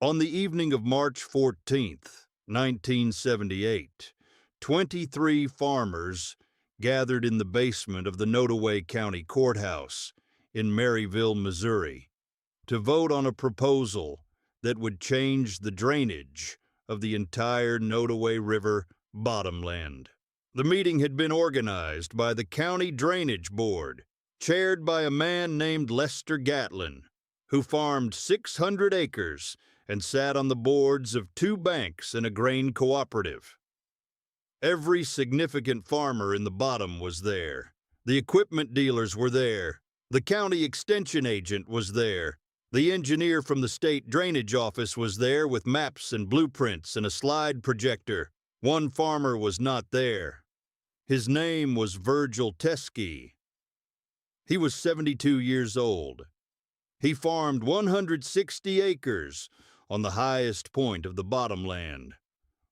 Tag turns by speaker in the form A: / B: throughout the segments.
A: On the evening of March 14th, 1978, 23 farmers gathered in the basement of the Nottoway County Courthouse in Maryville, Missouri, to vote on a proposal that would change the drainage of the entire Nottoway River bottomland. The meeting had been organized by the County Drainage Board, chaired by a man named Lester Gatlin, who farmed 600 acres and sat on the boards of 2 banks and a grain cooperative. Every significant farmer in the bottom was there. The equipment dealers were there. The county extension agent was there. The engineer from the state drainage office was there with maps and blueprints and a slide projector. One farmer was not there. His name was Virgil. He was 72 years old. He farmed 160 acres on the highest point of the bottomland,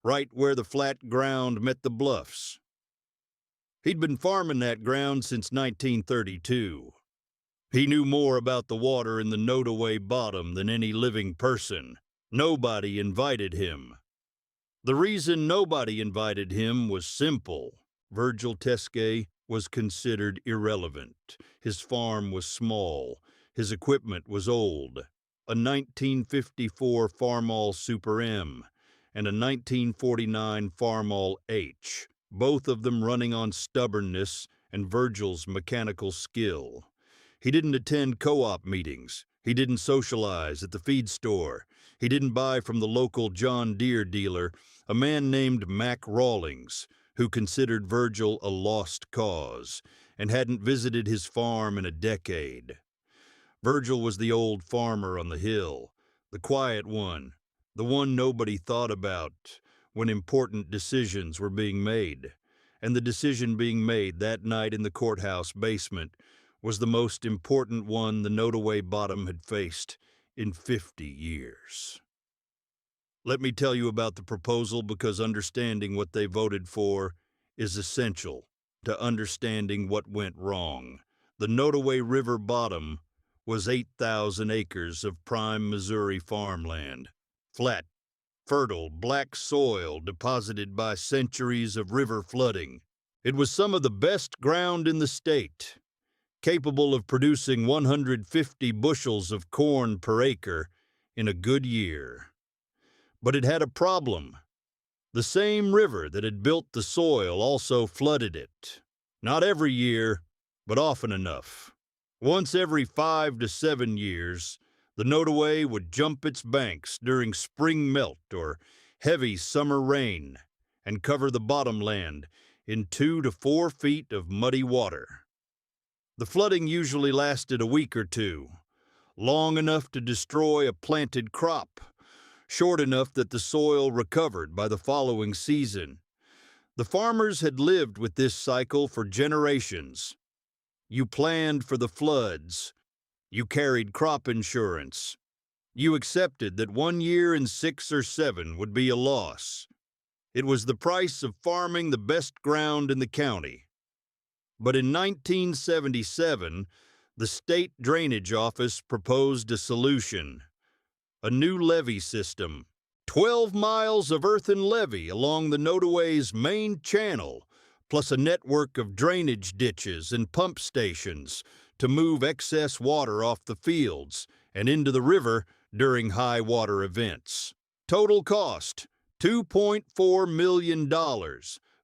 A: right where the flat ground met the bluffs. He'd been farming that ground since 1932. He knew more about the water in the Nottoway bottom than any living person. Nobody invited him. The reason nobody invited him was simple. Virgil was considered irrelevant. His farm was small. His equipment was old. A 1954 Farmall Super M and a 1949 Farmall H, both of them running on stubbornness and Virgil's mechanical skill. He didn't attend co-op meetings. He didn't socialize at the feed store. He didn't buy from the local John Deere dealer, a man named Mac Rawlings, who considered Virgil a lost cause and hadn't visited his farm in a decade. Virgil was the old farmer on the hill, the quiet one, the one nobody thought about when important decisions were being made. And the decision being made that night in the courthouse basement was the most important one the Nottoway bottom had faced in 50 years. Let me tell you about the proposal because understanding what they voted for is essential to understanding what went wrong. The Nottoway River bottom was 8,000 acres of prime Missouri farmland, flat, fertile, black soil deposited by centuries of river flooding. It was some of the best ground in the state, capable of producing 150 bushels of corn per acre in a good year. But it had a problem. The same river that had built the soil also flooded it. Not every year, but often enough. Once every 5 to 7 years, the Nottoway would jump its banks during spring melt or heavy summer rain and cover the bottomland in 2 to 4 feet of muddy water. The flooding usually lasted a week or two, long enough to destroy a planted crop, short enough that the soil recovered by the following season. The farmers had lived with this cycle for generations. You planned for the floods. You carried crop insurance. You accepted that 1 year in 6 or 7 would be a loss. It was the price of farming the best ground in the county. But in 1977, the state drainage office proposed a solution. A new levee system. 12 miles of earthen levee along the Nottoway's main channel, plus a network of drainage ditches and pump stations to move excess water off the fields and into the river during high water events. Total cost, $2.4 million,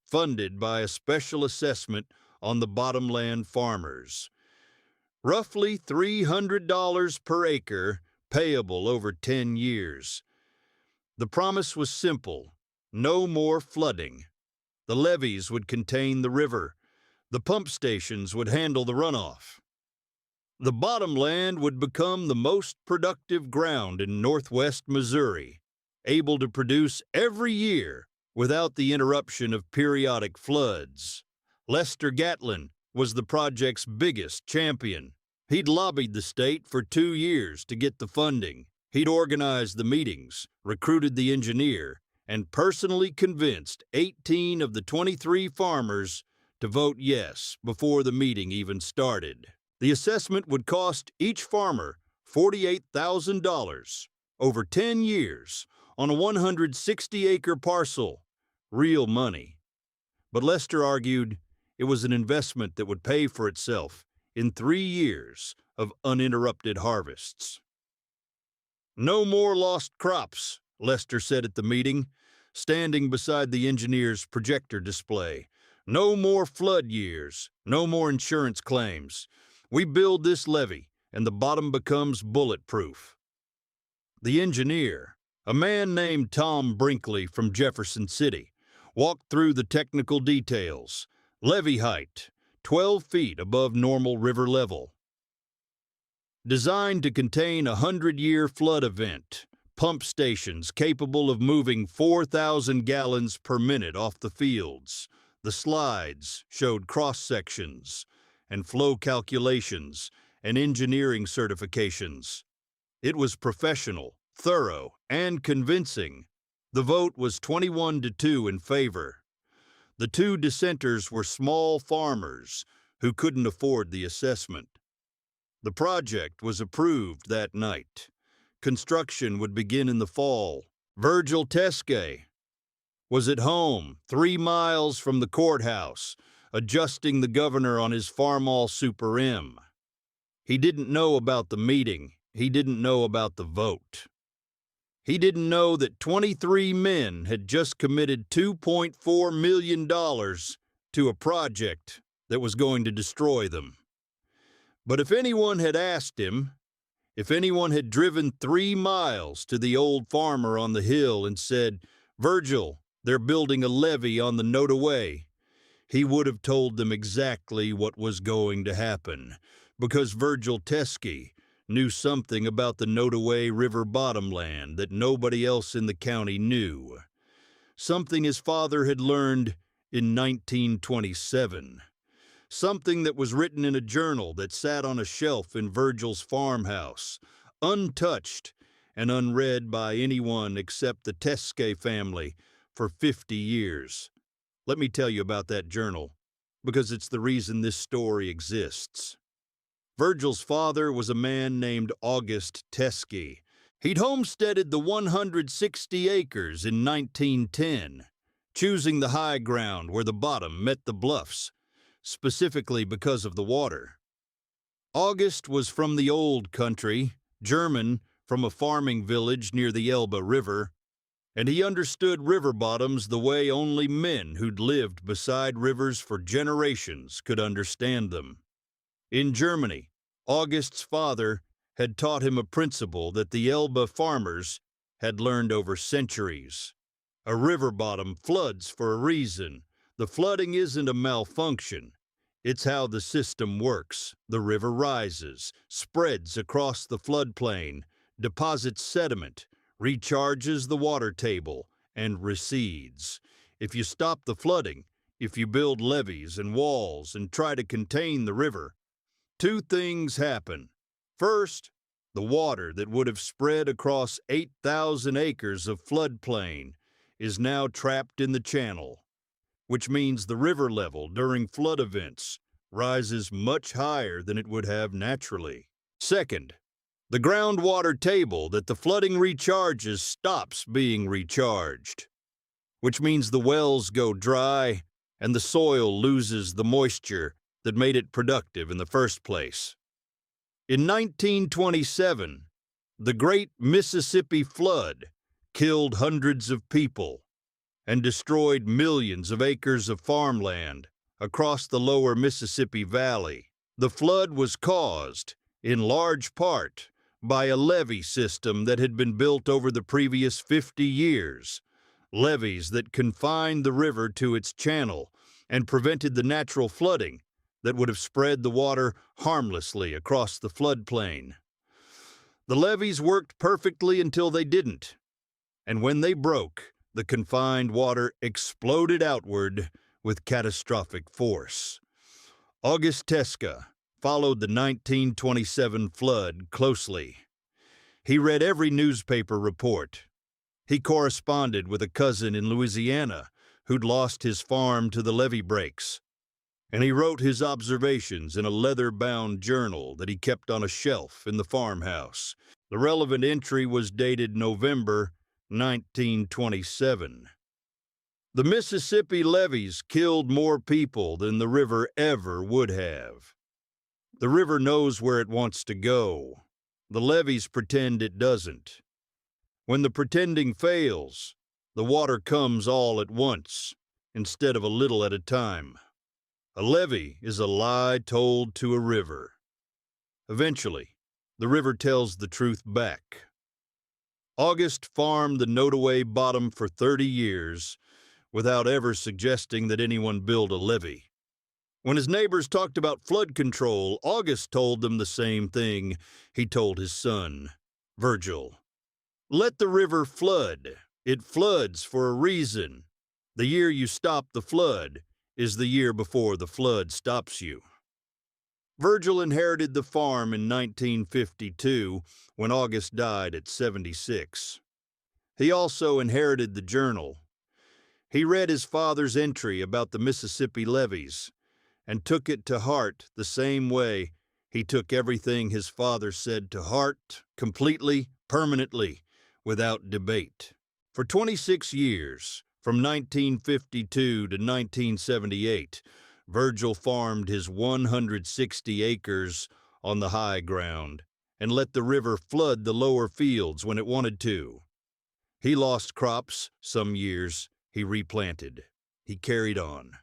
A: funded by a special assessment on the bottomland farmers. Roughly $300 per acre, payable over 10 years. The promise was simple: no more flooding. The levees would contain the river. The pump stations would handle the runoff. The bottomland would become the most productive ground in northwest Missouri, able to produce every year without the interruption of periodic floods. Lester Gatlin was the project's biggest champion. He'd lobbied the state for 2 years to get the funding. He'd organized the meetings, recruited the engineer, and personally convinced 18 of the 23 farmers to vote yes before the meeting even started. The assessment would cost each farmer $48,000, over 10 years, on a 160-acre parcel. Real money. But Lester argued it was an investment that would pay for itself in 3 years of uninterrupted harvests. "No more lost crops," Lester said at the meeting, standing beside the engineer's projector display. "No more flood years, no more insurance claims. We build this levee, and the bottom becomes bulletproof." The engineer, a man named Tom Brinkley from Jefferson City, walked through the technical details. Levee height, 12 feet above normal river level. Designed to contain a 100-year flood event, pump stations capable of moving 4,000 gallons per minute off the fields. The slides showed cross-sections and flow calculations and engineering certifications. It was professional, thorough, and convincing. The vote was 21-2 in favor. The two dissenters were small farmers who couldn't afford the assessment. The project was approved that night. Construction would begin in the fall. Virgil was at home, 3 miles from the courthouse, adjusting the governor on his Farmall Super M. He didn't know about the meeting. He didn't know about the vote. He didn't know that 23 men had just committed $2.4 million to a project that was going to destroy them. But if anyone had asked him, if anyone had driven 3 miles to the old farmer on the hill and said, "Virgil, they're building a levee on the Nodaway," he would have told them exactly what was going to happen, because Virgil knew something about the Nodaway River bottomland that nobody else in the county knew. Something his father had learned in 1927. Something that was written in a journal that sat on a shelf in Virgil's farmhouse, untouched and unread by anyone except the Teskay family for 50 years. Let me tell you about that journal, because it's the reason this story exists. Virgil's father was a man named August Teskay. He'd homesteaded the 160 acres in 1910, choosing the high ground where the bottom met the bluffs, specifically because of the water. August was from the old country, German, from a farming village near the Elbe River, and he understood river bottoms the way only men who'd lived beside rivers for generations could understand them. In Germany, August's father had taught him a principle that the Elbe farmers had learned over centuries. A river bottom floods for a reason. The flooding isn't a malfunction. It's how the system works. The river rises, spreads across the floodplain, deposits sediment, recharges the water table, and recedes. If you stop the flooding, if you build levees and walls and try to contain the river, 2 things happen. First, the water that would have spread across 8,000 acres of floodplain is now trapped in the channel, which means the river level during flood events rises much higher than it would have naturally. Second, the groundwater table that the flooding recharges stops being recharged, which means the wells go dry and the soil loses the moisture that made it productive in the first place. In 1927, the Great Mississippi Flood killed hundreds of people and destroyed millions of acres of farmland across the lower Mississippi Valley. The flood was caused, in large part, by a levee system that had been built over the previous 50 years, levees that confined the river to its channel and prevented the natural flooding that would have spread the water harmlessly across the floodplain. The levees worked perfectly until they didn't, and when they broke, the confined water exploded outward with catastrophic force. August Teskay followed the 1927 flood closely. He read every newspaper report. He corresponded with a cousin in Louisiana who'd lost his farm to the levee breaks, and he wrote his observations in a leather-bound journal that he kept on a shelf in the farmhouse. The relevant entry was dated November 1927. The Mississippi levees killed more people than the river ever would have. The river knows where it wants to go. The levees pretend it doesn't. When the pretending fails, the water comes all at once, instead of a little at a time. A levee is a lie told to a river. Eventually, the river tells the truth back. August farmed the Nodaway Bottom for 30 years without ever suggesting that anyone build a levee. When his neighbors talked about flood control, August told them the same thing he told his son, Virgil. Let the river flood. It floods for a reason. The year you stop the flood is the year before the flood stops you. Virgil inherited the farm in 1952 when August died at 76. He also inherited the journal. He read his father's entry about the Mississippi levees and took it to heart the same way he took everything his father said to heart, completely, permanently, without debate. For 26 years, from 1952 to 1978, Virgil farmed his 160 acres on the high ground and let the river flood the lower fields when it wanted to. He lost crops some years. He replanted. He carried on.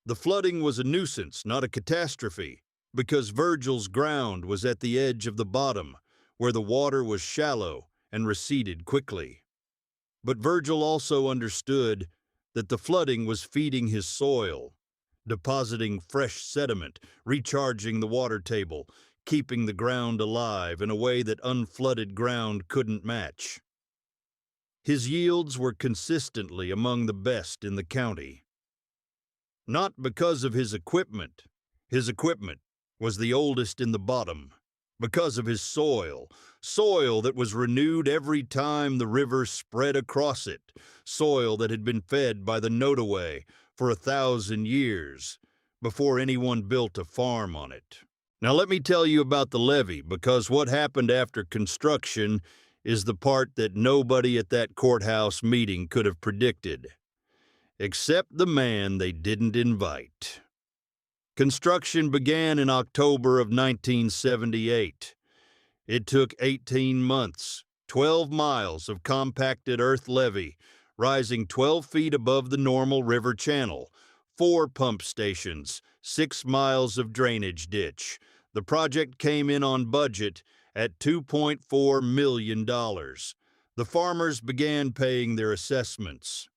A: The flooding was a nuisance, not a catastrophe, because Virgil's ground was at the edge of the bottom, where the water was shallow and receded quickly. But Virgil also understood that the flooding was feeding his soil, depositing fresh sediment, recharging the water table, keeping the ground alive in a way that unflooded ground couldn't match. His yields were consistently among the best in the county. Not because of his equipment was the oldest in the bottom, because of his soil that was renewed every time the river spread across it, soil that had been fed by the Nodaway for 1,000 years before anyone built a farm on it. Now let me tell you about the levee, because what happened after construction is the part that nobody at that courthouse meeting could have predicted, except the man they didn't invite. Construction began in October of 1978. It took 18 months, 12 miles of compacted earth levee, rising 12 feet above the normal river channel, 4 pump stations, 6 miles of drainage ditch. The project came in on budget at $2.4 million. The farmers began paying their assessments.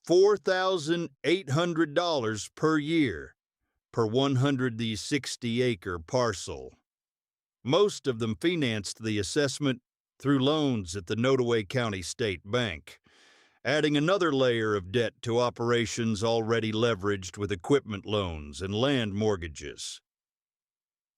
A: $4,800 per year per 160-acre parcel. Most of them financed the assessment through loans at the Nodaway County State Bank, adding another layer of debt to operations already leveraged with equipment loans and land mortgages.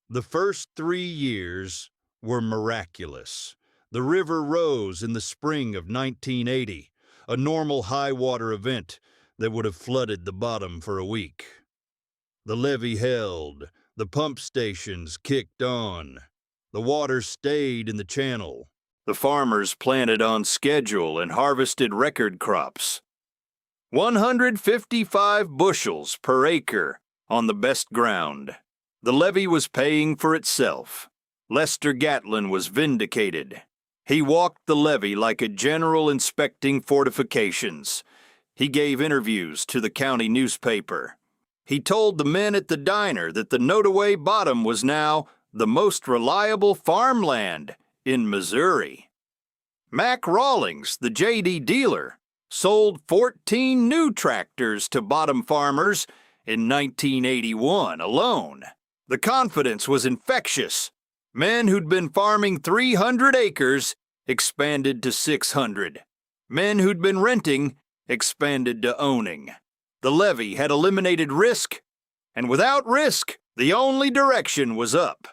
A: The first 3 years were miraculous. The river rose in the spring of 1980, a normal high water event that would have flooded the bottom for a week. The levee held, the pump stations kicked on, the water stayed in the channel. The farmers planted on schedule and harvested record crops. 155 bushels per acre on the best ground. The levee was paying for itself. Lester Gatlin was vindicated. He walked the levee like a general inspecting fortifications. He gave interviews to the county newspaper. He told the men at the diner that the Nodaway Bottom was now the most reliable farmland in Missouri. Mac Rawlings, the J.D. dealer, sold 14 new tractors to bottom farmers in 1981 alone. The confidence was infectious. Men who'd been farming 300 acres expanded to 600. Men who'd been renting expanded to owning. The levee had eliminated risk, and without risk, the only direction was up.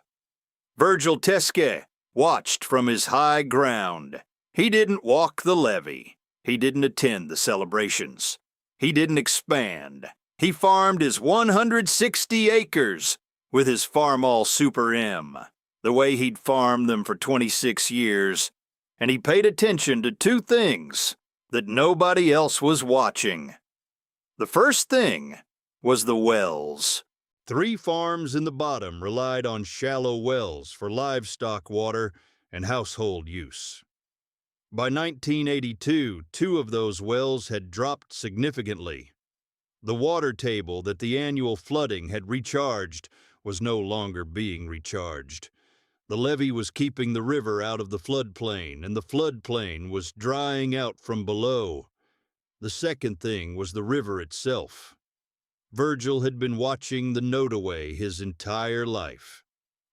A: Virgil Teske watched from his high ground. He didn't walk the levee. He didn't attend the celebrations. He didn't expand. He farmed his 160 acres with his Farmall Super M. the way he'd farmed them for 26 years, and he paid attention to two things that nobody else was watching. The first thing was the wells. 3 farms in the bottom relied on shallow wells for livestock water and household use. By 1982, 2 of those wells had dropped significantly. The water table that the annual flooding had recharged was no longer being recharged. The levee was keeping the river out of the floodplain, and the floodplain was drying out from below. The second thing was the river itself. Virgil had been watching the Nodaway his entire life,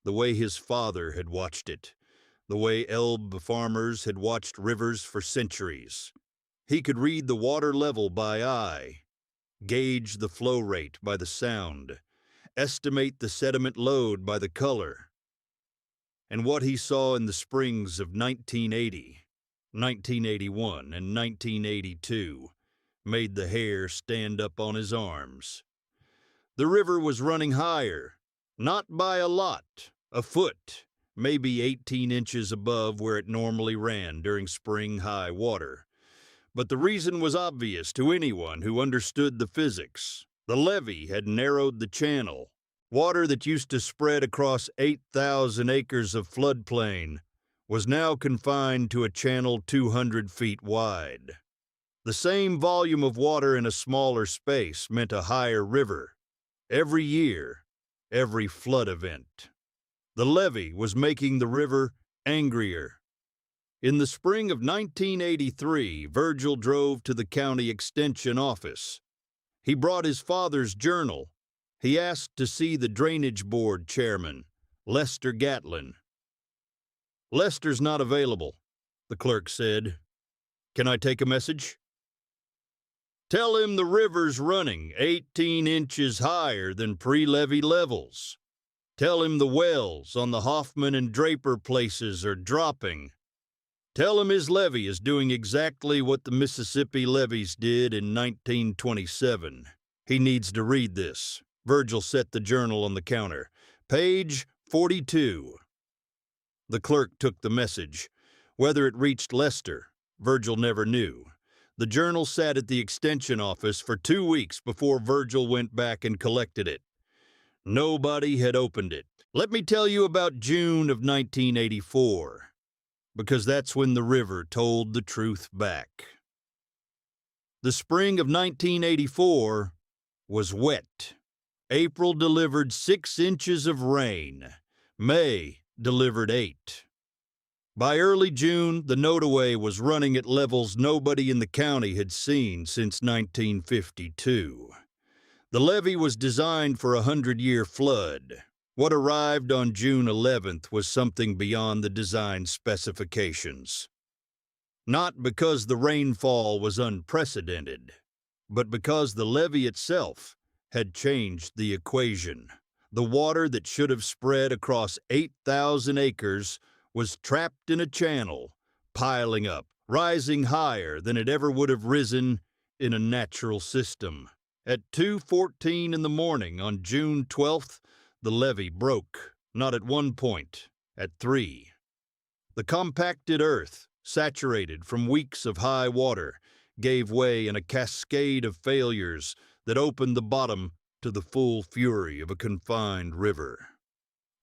A: the way his father had watched it, the way Elbe farmers had watched rivers for centuries. He could read the water level by eye, gauge the flow rate by the sound, estimate the sediment load by the color. And what he saw in the springs of 1980, 1981, and 1982 made the hair stand up on his arms. The river was running higher, not by a lot, a foot, maybe 18 inches above where it normally ran during spring high water. But the reason was obvious to anyone who understood the physics. The levee had narrowed the channel. Water that used to spread across 8,000 acres of floodplain was now confined to a channel 200 feet wide. The same volume of water in a smaller space meant a higher river. Every year, every flood event. The levee was making the river angrier. In the spring of 1983, Virgil drove to the county extension office. He brought his father's journal. He asked to see the drainage board chairman, Lester Gatlin. "Lester's not available," the clerk said. "Can I take a message?" "Tell him the river's running 18 inches higher than pre-levee levels. Tell him the wells on the Hoffman and Draper places are dropping. Tell him his levee is doing exactly what the Mississippi levees did in 1927. He needs to read this." Virgil set the journal on the counter. "Page 42. The clerk took the message. Whether it reached Lester, Virgil never knew. The journal sat at the extension office for 2 weeks before Virgil went back and collected it. Nobody had opened it. Let me tell you about June of 1984, because that's when the river told the truth back. The spring of 1984 was wet. April delivered 6 inches of rain. May delivered 8. By early June, the Nodaway was running at levels nobody in the county had seen since 1952. The levee was designed for a 100-year flood. What arrived on June 11th was something beyond the design specifications. Not because the rainfall was unprecedented, but because the levee itself had changed the equation. The water that should have spread across 8,000 acres was trapped in a channel, piling up, rising higher than it ever would have risen in a natural system. At 2:14 in the morning on June 12th, the levee broke, not at 1 point, at 3. The compacted earth, saturated from weeks of high water, gave way in a cascade of failures that opened the bottom to the full fury of a confined river.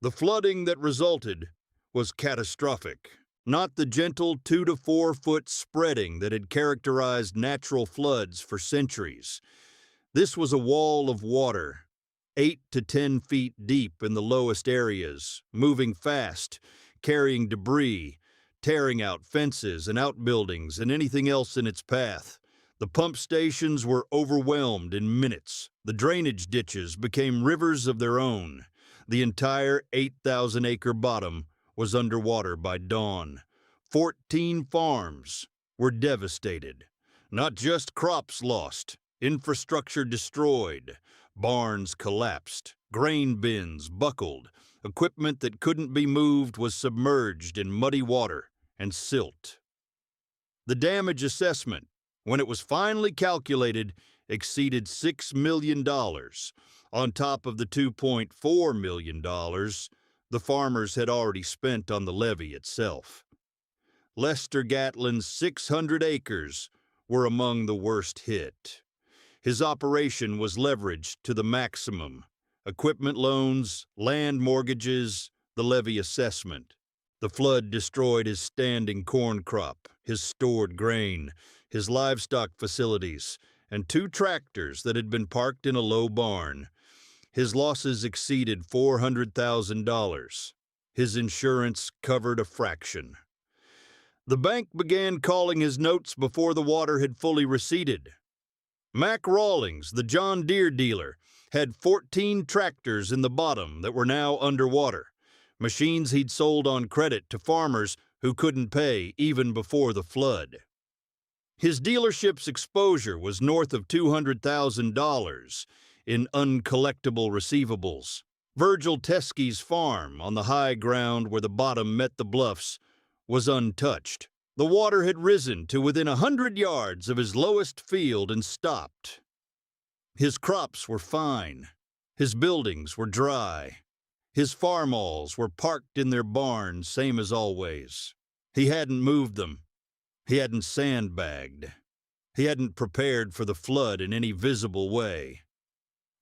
A: The flooding that resulted was catastrophic, not the gentle 2 to 4 foot spreading that had characterized natural floods for centuries. This was a wall of water, 8 to 10 feet deep in the lowest areas, moving fast, carrying debris, tearing out fences and outbuildings and anything else in its path. The pump stations were overwhelmed in minutes. The drainage ditches became rivers of their own. The entire 8,000-acre bottom was underwater by dawn. 14 farms were devastated. Not just crops lost, infrastructure destroyed, barns collapsed, grain bins buckled, equipment that couldn't be moved was submerged in muddy water and silt. The damage assessment, when it was finally calculated, exceeded $6 million. On top of the $2.4 million, the farmers had already spent on the levee itself. Lester Gatlin's 600 acres were among the worst hit. His operation was leveraged to the maximum. Equipment loans, land mortgages, the levee assessment. The flood destroyed his standing corn crop, his stored grain, his livestock facilities, and 2 tractors that had been parked in a low barn. His losses exceeded $400,000. His insurance covered a fraction. The bank began calling his notes before the water had fully receded. Mac Rawlings, the John Deere dealer, had 14 tractors in the bottom that were now underwater, machines he'd sold on credit to farmers who couldn't pay even before the flood. His dealership's exposure was north of $200,000 in uncollectible receivables. Virgil Teskey's farm on the high ground where the bottom met the bluffs was untouched. The water had risen to within 100 yards of his lowest field and stopped. His crops were fine. His buildings were dry. His farmalls were parked in their barns, same as always. He hadn't moved them. He hadn't sandbagged. He hadn't prepared for the flood in any visible way.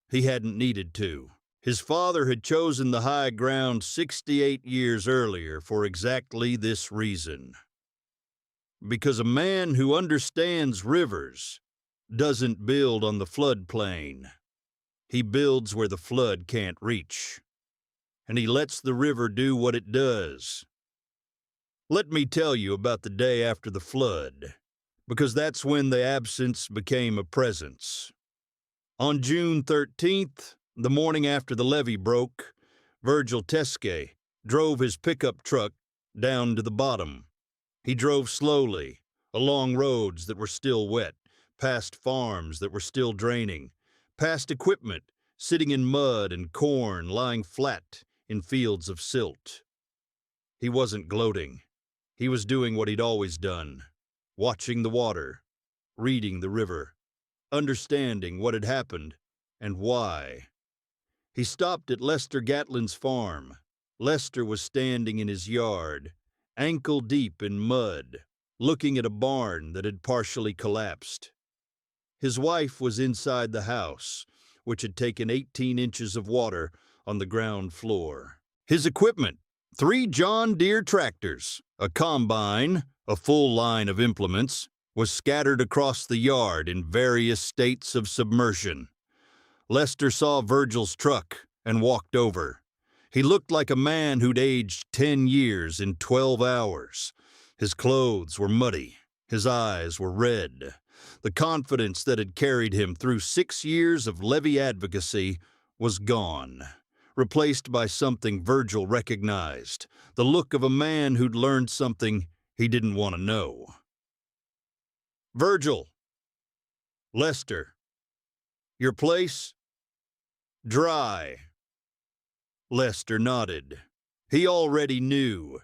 A: He hadn't needed to. His father had chosen the high ground 68 years earlier for exactly this reason. Because a man who understands rivers doesn't build on the floodplain. He builds where the flood can't reach. And he lets the river do what it does. Let me tell you about the day after the flood, because that's when the absence became a presence. On June 13th, the morning after the levee broke, Virgil Teskey drove his pickup truck down to the bottom. He drove slowly, along roads that were still wet, past farms that were still draining, past equipment sitting in mud and corn lying flat in fields of silt. He wasn't gloating. He was doing what he'd always done, watching the water, reading the river, understanding what had happened and why. He stopped at Lester Gatlin's farm. Lester was standing in his yard, ankle deep in mud, looking at a barn that had partially collapsed. His wife was inside the house, which had taken 18 inches of water on the ground floor. His equipment, 3 John Deere tractors, a combine, a full line of implements, was scattered across the yard in various states of submersion. Lester saw Virgil's truck and walked over. He looked like a man who'd aged 10 years in 12 hours. His clothes were muddy. His eyes were red. The confidence that had carried him through 6 years of levee advocacy was gone, replaced by something Virgil recognized, the look of a man who'd learned something he didn't want to know. Virgil. Lester. Your place? Dry. Lester nodded. He already knew.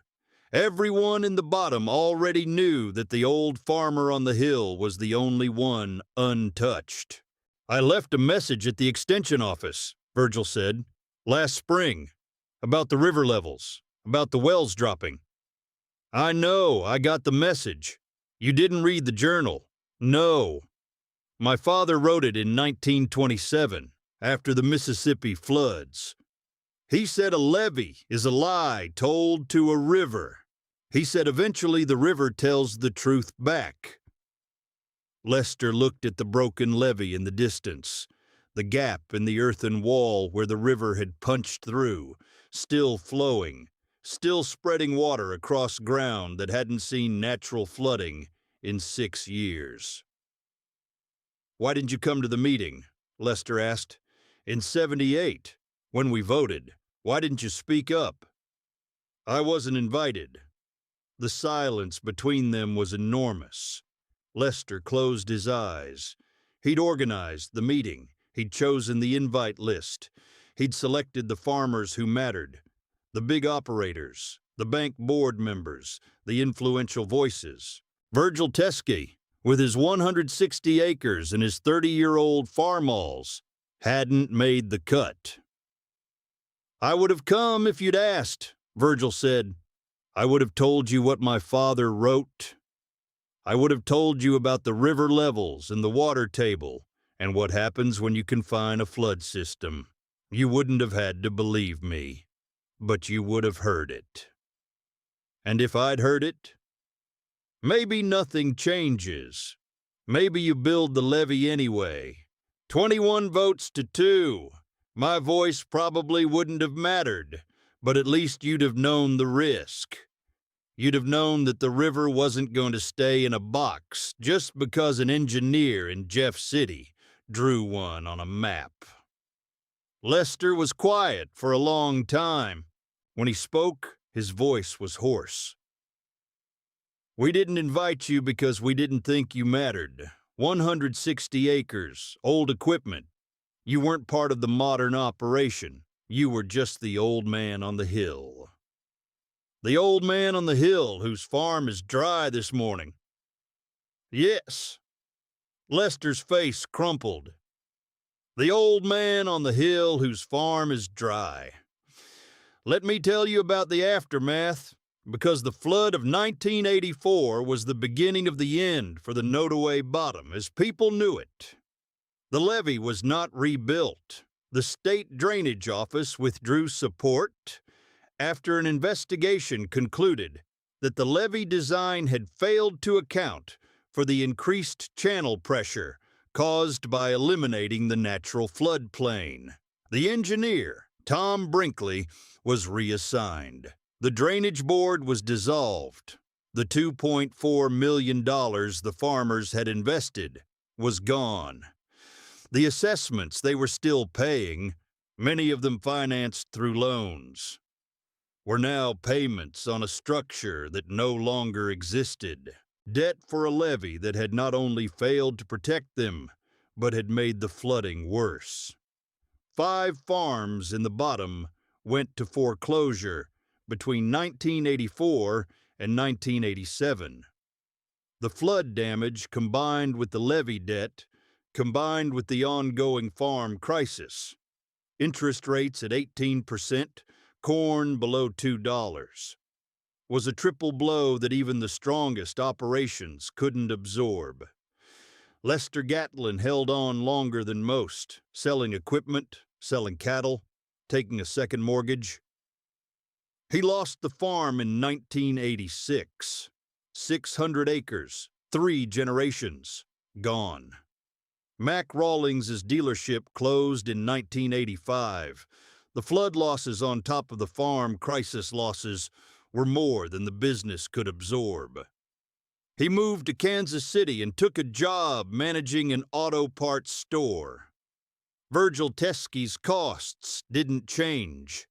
A: Everyone in the bottom already knew that the old farmer on the hill was the only one untouched. I left a message at the extension office, Virgil said, last spring, about the river levels, about the wells dropping. I know, I got the message. You didn't read the journal. No. My father wrote it in 1927, after the Mississippi floods. He said a levee is a lie told to a river. He said eventually the river tells the truth back. Lester looked at the broken levee in the distance, the gap in the earthen wall where the river had punched through, still flowing, still spreading water across ground that hadn't seen natural flooding in 6 years. Why didn't you come to the meeting? Lester asked. In '78, when we voted, why didn't you speak up? I wasn't invited. The silence between them was enormous. Lester closed his eyes. He'd organized the meeting. He'd chosen the invite list. He'd selected the farmers who mattered, the big operators, the bank board members, the influential voices. Virgil Teskey, with his 160 acres and his 30-year-old farmalls, hadn't made the cut. I would have come if you'd asked, Virgil said. I would have told you what my father wrote. I would have told you about the river levels and the water table and what happens when you confine a flood system. You wouldn't have had to believe me, but you would have heard it. And if I'd heard it, maybe nothing changes. Maybe you build the levee anyway. 21 votes to 2. My voice probably wouldn't have mattered, but at least you'd have known the risk. You'd have known that the river wasn't going to stay in a box just because an engineer in Jeff City drew one on a map. Lester was quiet for a long time. When he spoke, his voice was hoarse. We didn't invite you because we didn't think you mattered. 160 acres, old equipment. You weren't part of the modern operation. You were just the old man on the hill. The old man on the hill whose farm is dry this morning. Yes. Lester's face crumpled. The old man on the hill whose farm is dry. Let me tell you about the aftermath, because the flood of 1984 was the beginning of the end for the Nodaway Bottom as people knew it. The levee was not rebuilt. The state drainage office withdrew support after an investigation concluded that the levee design had failed to account for the increased channel pressure caused by eliminating the natural floodplain. The engineer, Tom Brinkley, was reassigned. The drainage board was dissolved. The $2.4 million the farmers had invested was gone. The assessments they were still paying, many of them financed through loans, were now payments on a structure that no longer existed. Debt for a levee that had not only failed to protect them, but had made the flooding worse. 5 farms in the bottom went to foreclosure between 1984 and 1987. The flood damage combined with the levee debt, combined with the ongoing farm crisis, interest rates at 18%, corn below $2, was a triple blow that even the strongest operations couldn't absorb. Lester Gatlin held on longer than most, selling equipment, selling cattle, taking a second mortgage. He lost the farm in 1986. 600 acres, 3 generations, gone. Mack Rawlings' dealership closed in 1985. The flood losses on top of the farm crisis losses were more than the business could absorb. He moved to Kansas City and took a job managing an auto parts store. Virgil Teskey's costs didn't change.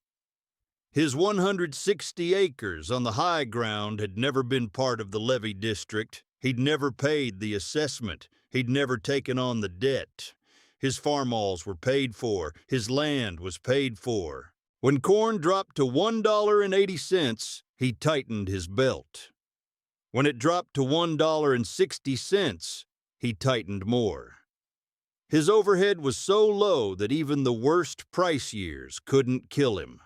A: His 160 acres on the high ground had never been part of the levee district. He'd never paid the assessment. He'd never taken on the debt. His farmalls were paid for. His land was paid for. When corn dropped to $1.80, he tightened his belt. When it dropped to $1.60, he tightened more. His overhead was so low that even the worst price years couldn't kill him.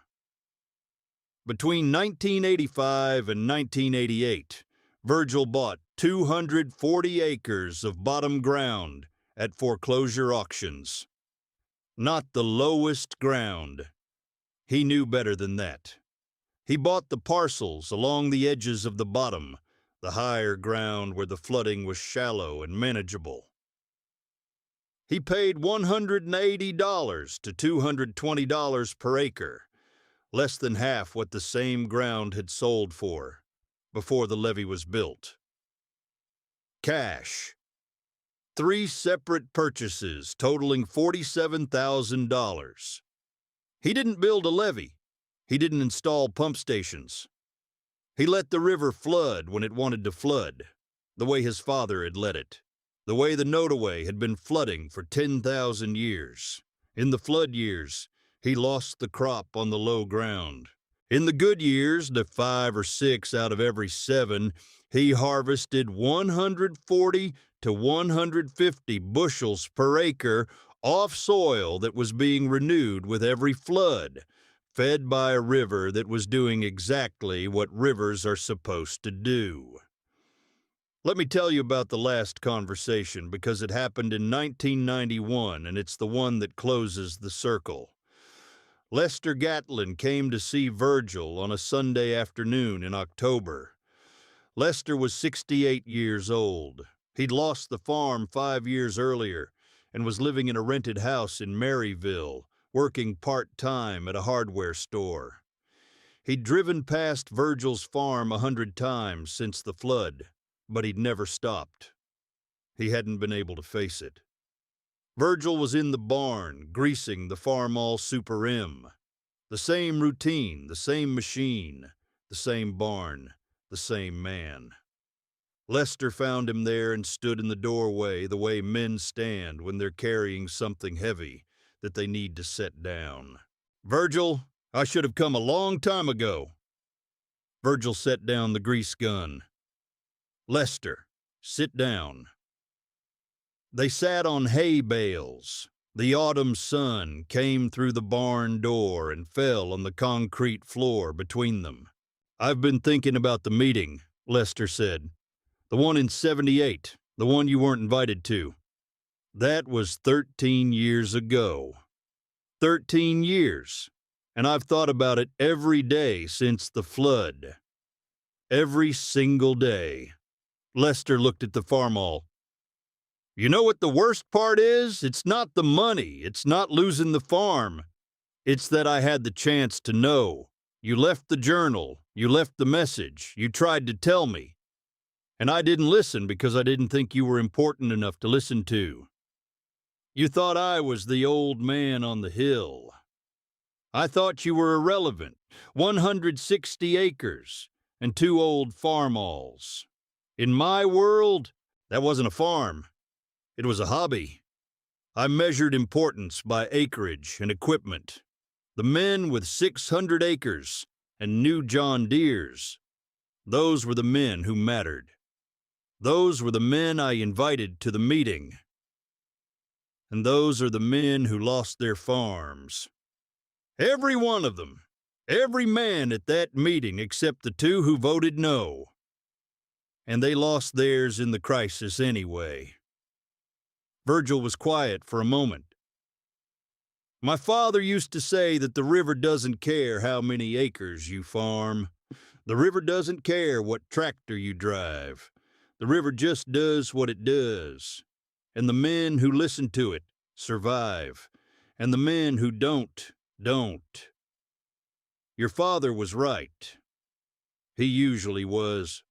A: Between 1985 and 1988, Virgil bought 240 acres of bottom ground at foreclosure auctions. Not the lowest ground. He knew better than that. He bought the parcels along the edges of the bottom, the higher ground where the flooding was shallow and manageable. He paid $180 to $220 per acre, less than half what the same ground had sold for before the levee was built. Cash. 3 separate purchases totaling $47,000. He didn't build a levee. He didn't install pump stations. He let the river flood when it wanted to flood, the way his father had let it, the way the Nodaway had been flooding for 10,000 years. In the flood years, he lost the crop on the low ground. In the good years, the 5 or 6 out of every 7, he harvested 140 to 150 bushels per acre off soil that was being renewed with every flood, fed by a river that was doing exactly what rivers are supposed to do. Let me tell you about the last conversation because it happened in 1991 and it's the one that closes the circle. Lester Gatlin came to see Virgil on a Sunday afternoon in October. Lester was 68 years old. He'd lost the farm 5 years earlier and was living in a rented house in Maryville, working part-time at a hardware store. He'd driven past Virgil's farm 100 times since the flood, but he'd never stopped. He hadn't been able to face it. Virgil was in the barn, greasing the Farmall Super M. The same routine, the same machine, the same barn, the same man. Lester found him there and stood in the doorway the way men stand when they're carrying something heavy that they need to set down. "Virgil, I should have come a long time ago." Virgil set down the grease gun. "Lester, sit down." They sat on hay bales. The autumn sun came through the barn door and fell on the concrete floor between them. "I've been thinking about the meeting," Lester said. "The one in 78, the one you weren't invited to. That was 13 years ago. 13 years. And I've thought about it every day since the flood. Every single day." Lester looked at the Farmall. "You know what the worst part is? It's not the money. It's not losing the farm. It's that I had the chance to know. You left the journal. You left the message. You tried to tell me. And I didn't listen because I didn't think you were important enough to listen to. You thought I was the old man on the hill. I thought you were irrelevant. 160 acres and 2 old farmalls. In my world, that wasn't a farm. It was a hobby. I measured importance by acreage and equipment. The men with 600 acres and new John Deeres, those were the men who mattered. Those were the men I invited to the meeting. And those are the men who lost their farms. Every one of them. Every man at that meeting except the 2 who voted no. And they lost theirs in the crisis anyway." Virgil was quiet for a moment. "My father used to say that the river doesn't care how many acres you farm. The river doesn't care what tractor you drive. The river just does what it does. And the men who listen to it survive. And the men who don't. Your father was right. He usually was.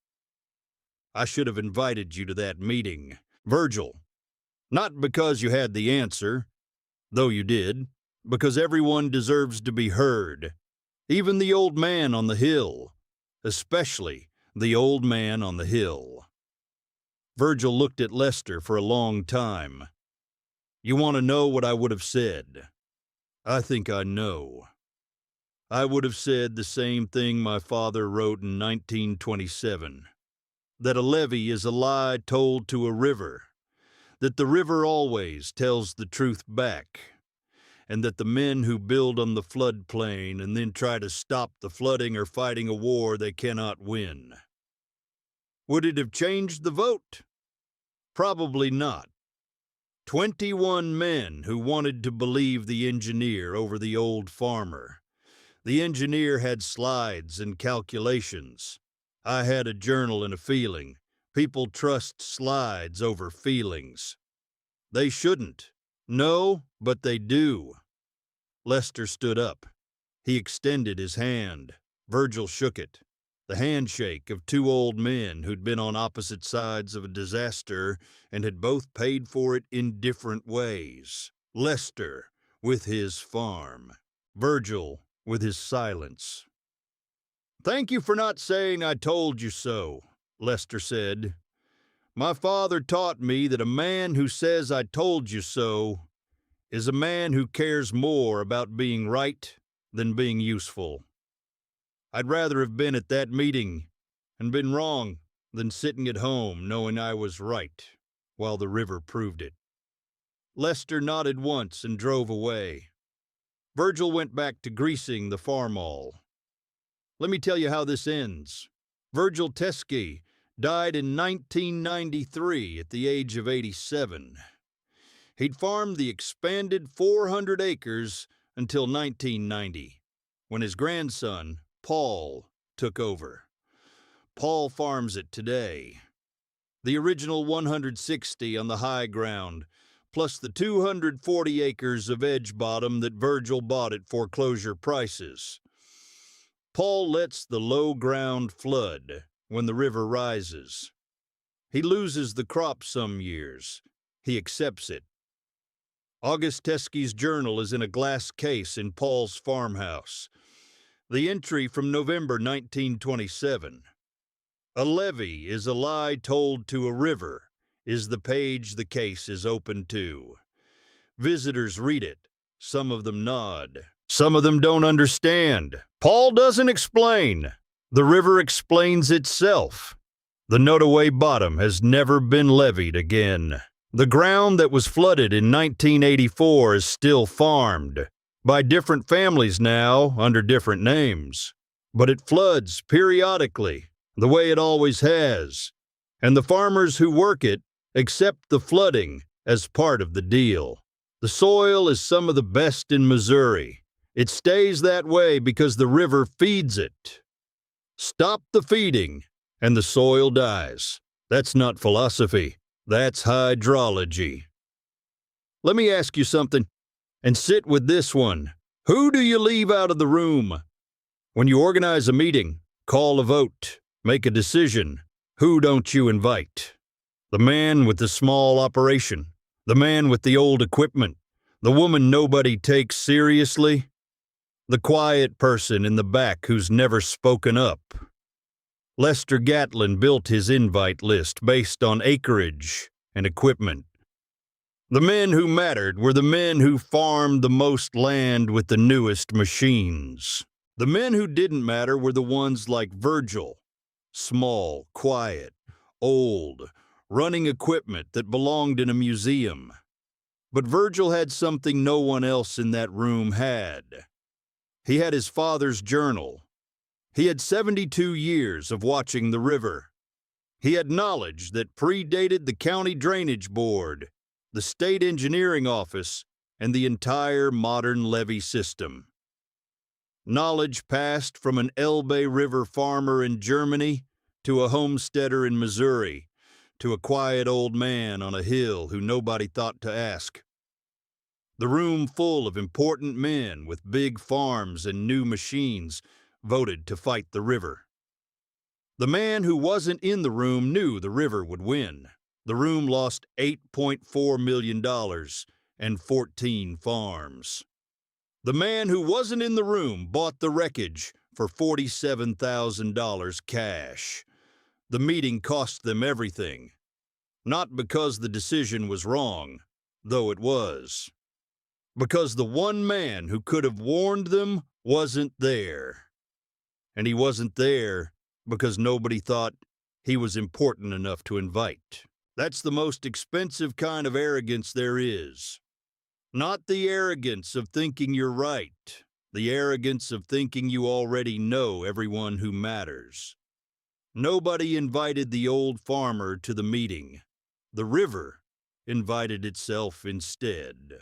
A: I should have invited you to that meeting, Virgil. Not because you had the answer, though you did, because everyone deserves to be heard, even the old man on the hill, especially the old man on the hill." Virgil looked at Lester for a long time. "You want to know what I would have said? I think I know. I would have said the same thing my father wrote in 1927, that a levee is a lie told to a river, that the river always tells the truth back, and that the men who build on the floodplain and then try to stop the flooding are fighting a war they cannot win." Would it have changed the vote? Probably not. 21 men who wanted to believe the engineer over the old farmer. The engineer had slides and calculations. I had a journal and a feeling. People trust slides over feelings. They shouldn't. No, but they do. Lester stood up. He extended his hand. Virgil shook it. The handshake of 2 old men who'd been on opposite sides of a disaster and had both paid for it in different ways. Lester with his farm. Virgil with his silence. "Thank you for not saying I told you so," Lester said. "My father taught me that a man who says I told you so is a man who cares more about being right than being useful. I'd rather have been at that meeting and been wrong than sitting at home knowing I was right while the river proved it." Lester nodded once and drove away. Virgil went back to greasing the farm awl. Let me tell you how this ends. Virgil Teskey died in 1993 at the age of 87. He'd farmed the expanded 400 acres until 1990, when his grandson, Paul, took over. Paul farms it today. The original 160 on the high ground, plus the 240 acres of edge bottom that Virgil bought at foreclosure prices. Paul lets the low ground flood when the river rises. He loses the crop some years. He accepts it. August Teskey's journal is in a glass case in Paul's farmhouse. The entry from November 1927. A levee is a lie told to a river, is the page the case is open to. Visitors read it. Some of them nod. Some of them don't understand. Paul doesn't explain. The river explains itself. The Notaway bottom has never been levied again. The ground that was flooded in 1984 is still farmed, by different families now under different names. But it floods periodically, the way it always has, and the farmers who work it accept the flooding as part of the deal. The soil is some of the best in Missouri. It stays that way because the river feeds it. Stop the feeding, and the soil dies. That's not philosophy. That's hydrology. Let me ask you something, and sit with this one. Who do you leave out of the room? When you organize a meeting, call a vote, make a decision, who don't you invite? The man with the small operation, the man with the old equipment, the woman nobody takes seriously, the quiet person in the back who's never spoken up. Lester Gatlin built his invite list based on acreage and equipment. The men who mattered were the men who farmed the most land with the newest machines. The men who didn't matter were the ones like Virgil, small, quiet, old, running equipment that belonged in a museum. But Virgil had something no one else in that room had. He had his father's journal. He had 72 years of watching the river. He had knowledge that predated the county drainage board, the state engineering office, and the entire modern levee system. Knowledge passed from an Elbe River farmer in Germany to a homesteader in Missouri, to a quiet old man on a hill who nobody thought to ask. The room full of important men with big farms and new machines voted to fight the river. The man who wasn't in the room knew the river would win. The room lost $8.4 million and 14 farms. The man who wasn't in the room bought the wreckage for $47,000 cash. The meeting cost them everything. Not because the decision was wrong, though it was. Because the one man who could have warned them wasn't there. And he wasn't there because nobody thought he was important enough to invite. That's the most expensive kind of arrogance there is. Not the arrogance of thinking you're right, the arrogance of thinking you already know everyone who matters. Nobody invited the old farmer to the meeting. The river invited itself instead.